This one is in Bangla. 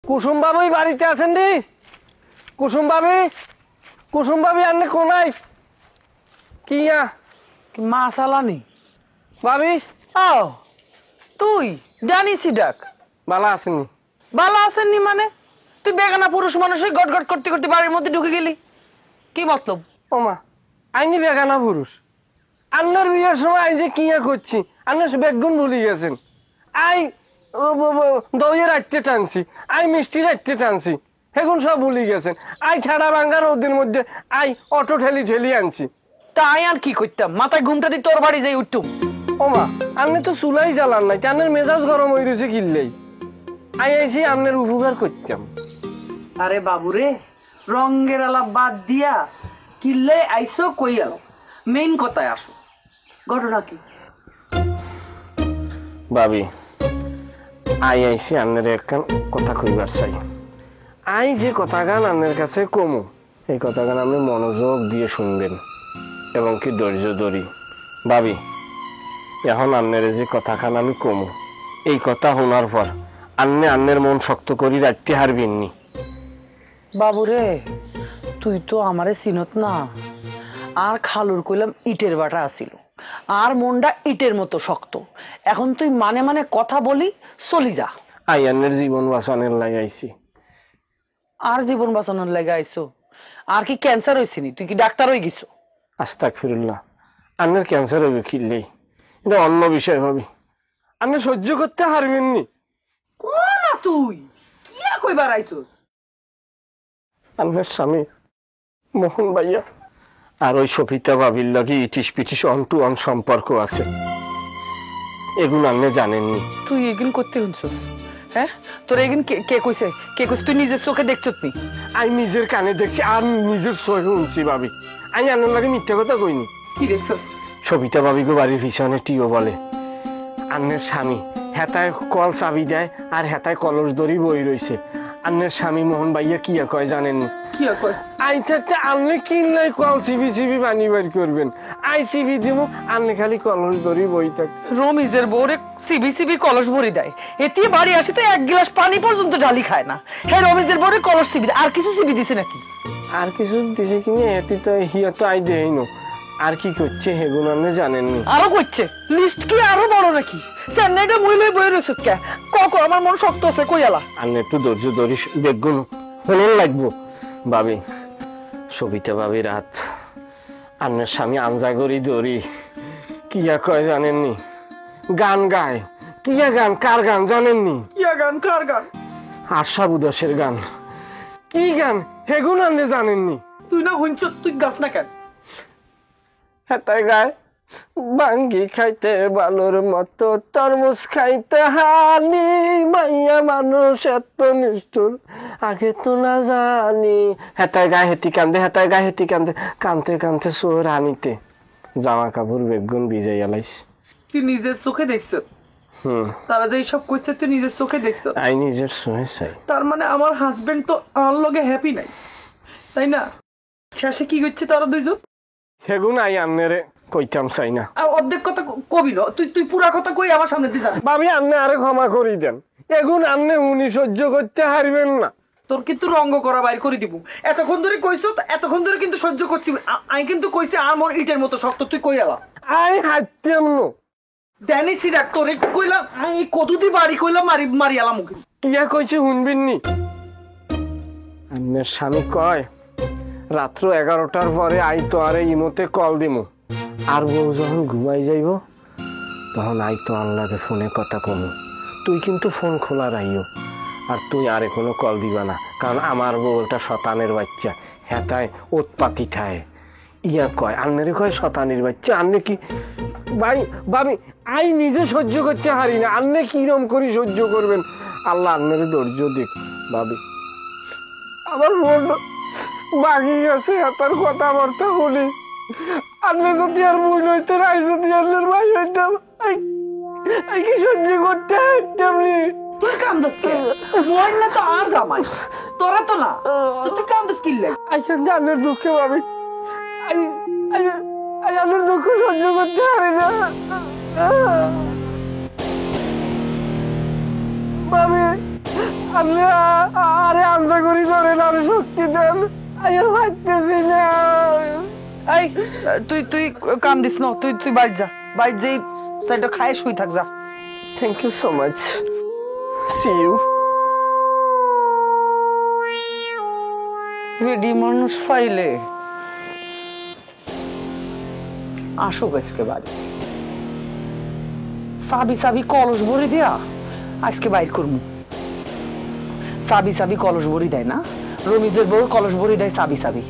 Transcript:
কুসুম বাবুই বাড়িতে আছেন রে? কুসুম বাবি আনলে কোনাই কিয়া মা সালানি ভাবি ও তুই জানিসি ডাক ভালো আসেনি? ভালো আসেননি মানে তুই বেগানা পুরুষ মানুষই গট গট করতে করতে বাড়ির মধ্যে ঢুকে গেলি, কি মতলব? ওমা আইনি বেগানা পুরুষ। আন্নার বিয়ের সময় আই যে কিয়া করছি, আন্নার বেগুন ভুলে গেছেন। আই দইয়ের রাখতে টানছি, আই মিষ্টি রাখতে টানছি, এখন সব ভুলে গেছেন। আই ঠাড়া ভাঙ্গার ওদের মধ্যে আই অটো ঠেলি আনছি। তাই আর কি করতাম, মাথায় ঘুমটা দিয়ে তোর বাড়ি যাই উঠতুম। ওমা আপনি তো চুলাই জ্বালান নাই, আপনার মেজাজ গরম হয়ে রয়েছে কিনলেই। আই আইসি আপনার উপকার করতাম। আরে বাবুরে, রঙের আলাপ বাদ দিয়া কিল্লে আইসো কই আলো, মেইন কথায় আসো। ঘটনা কি? ভাবি আই আইসি আপনার একখান কথা কইবার চাই। আই যে কথা গান আপনার কাছে কমু, এই কথা গান আপনি মনোযোগ দিয়ে শুনবেন এবং কি ধৈর্য ধরি। ভাবি এখন আপনার যে কথা খান আমি কমু, এই কথা শোনার পর আন্নের মন শক্ত করি রাখতে হারবেননি। বাবুরে তুই তো আমারে চিনত না, আর খালুর কইলাম ইটের বাটা আসিল, আর মনটা ইটের মতো শক্ত। এখন তুই মানে মানে কথা বলি চলি যা। আই আন্নের জীবন বাঁচানোর লাই আইছি। আর জীবন বাঁচানোর লাগে আইসো? আর কি ক্যান্সার হয়েছিনি? তুই কি ডাক্তার হয়ে গেছো? আস্তাগফিরুল্লাহ, আন্নের ক্যান্সার হবে কিনলেই, এটা অন্য বিষয় ভাবি। আপনি সহ্য করতে হারবেননি। কোন তুই কি কইবার আইছস? আপনার স্বামী মোহন ভাইয়া আর ওই সফিতা ভাবির লাগে ইটিস পিটিস অন সম্পর্ক আছে, এগুলো আপনি জানেননি। তুই এগুন করতে শুনছস? হ্যাঁ তোর এগুন কে কইছে? তুই নিজের চোখে দেখছস নি? আমি নিজের কানে দেখছি আর নিজের চোখে শুনছি ভাবি। আমি আপনার লাগে মিথ্যা কথা কইনি। কি দেখছস? সবিতা ভাবিকে বাড়ির পিছনে টিও বলে আন্নের স্বামী হেতায় কল চাবি দেয় আর হেতায় কলস দড়ি বই রইছে। আন্নের স্বামী মোহন ভাইয়া কিয়া কয় জানেননি? কি কয়? আই থাকতে আন্নে কিনলে কল সিবি পানি বের করবেন, আই সিবি দিব, আন্নে খালি কলস দড়ি বই থাক। রমিজের বউরে সিবি কলস ভরি দেয়, এতে বাড়ি আসে তো এক গ্লাস পানি পর্যন্ত ঢালি খায় না। হ্যাঁ রমিজের বউরে কলস সিবি আর কিছু সিবি দিছে নাকি? আর কিছু দিছে কিনে এটি তো হিয়া তো আই দেই নো। আর কি করছে হেগুন আপনি জানেননি? আরো করছে? লিস্ট কি আরো বড় নাকি? চেন্নাইটা মহিলা বই রয়েছে কে? ক আমার মন শক্ত আছে, কই আলা? আন্নে একটু ধৈর্য ধরি বেগুন হলেন লাগবো। ভাবি সবিতা ভাবি রাত আন্নের স্বামী আনজাগরি দড়ি কিয়া কয় জানেননি? গান গায়। কিয়া গান? কার গান জানেননি? কিয়া গান? কার গান? আশা বুদাসের গান। কি গান হেগুন আপনি জানেননি? তুই না হইছ, তুই গাছ না কেন? হেতায় গায় বাঙ্গি খাইতে বালুর মতো, তরমুজ খাইতে হানি, মাইয়া মানুষ এত নিষ্ঠুর আগে তো না জানি। হেতায় গায়ে হেতি কান্দে, হেতায় গায়ে হেতি কান্দে, কানতে কানতে সোর আনিতে জামা কাপড় বেগুন ভিজাইয়া লাইছে। তুই নিজের চোখে দেখছ? তারা যে সব করছে তুই নিজের চোখে দেখছ? আই নিজের চোখে চাই। তার মানে আমার হাজবেন্ড তো আমার লগে হ্যাপি নাই, তাই না? শেষে কি করছে তারা দুইজন? হেগুন আই আন্নেরে কইতাম চাই না। অর্ধেক কথা কবি না, তুই পুরা কথা কই আমার সামনে দিয়ে যা। ভাবি আপনি আরে ক্ষমা করি দেন, এগুন আপনি উনি সহ্য করতে হারবেন না। তোর কিন্তু রঙ্গ করা বাইর করে দিব। এতক্ষণ ধরে কইছো, এতক্ষণ ধরে কিন্তু সহ্য করছি। আমি কিন্তু কইছি আর মোর ইটের মতো শক্ত, তুই কই আলা? আই হাইতাম নো জানিসি ডাক তোরে কইলাম আমি কতদি বাড়ি কইলাম মারি আলা মুখে। কিয়া কইছে শুনবেননি? আপনার স্বামী কয় রাত্র 11টার পরে আই তো আরে ইমোতে কল দিমু, আর বউ যখন ঘুমাই যাইব তখন আই তো আল্লাহকে ফোনে কথা কমু। তুই কিন্তু ফোন খোলা রাইও, আর তুই আরে কোনো কল দিবা না, কারণ আমার বউ একটা শতানের বাচ্চা, হেতায় উৎপাতি ঠায়। ইয়া কয় আন্নেরে কয় শতানির বাচ্চা। আন্নে কি ভাই ভাবি আই নিজে সহ্য করতে হারি না, আন্নে কিরম করি সহ্য করবেন? আল্লাহ আন্নের ধৈর্য দিক। ভাবি আমার মন বাকি গেছে এতার কথাবার্তা বলি। আন্নে যদি আর বই হইতেন, আই যদি আন্নের ভাই হইতাম, আই কি সহ্য করতে হারতাম? তুই কান্দাস কে? বই না তো আর জামাই, তোরা তো না, তুই কান্দাস কিল্লে? আইখান আন্নের দুঃখে ভাবি আই আন্নের দুঃখ সহ্য করতে হারি না। ভাবি আল্লাহ আরে আনসা করি ধরেন আরে শক্তি দেন আমি আর ভাবতেছি না। এই তুই তুই কাম দিস না, তুই তুই বাইর যা, বাইর যেই সাইডটা খায় শুই থাক যা। Thank you so much, see you. Ready মানুষ পাইলে আসুক আজকে বাড়ি, সাবি সাবি কলস ভরি দিয়া আজকে বাইর করবো। সাবি সাবি কলস ভরি দেয় না, রমিজের বউ কলস ভরি দেয় সাবি সাবি।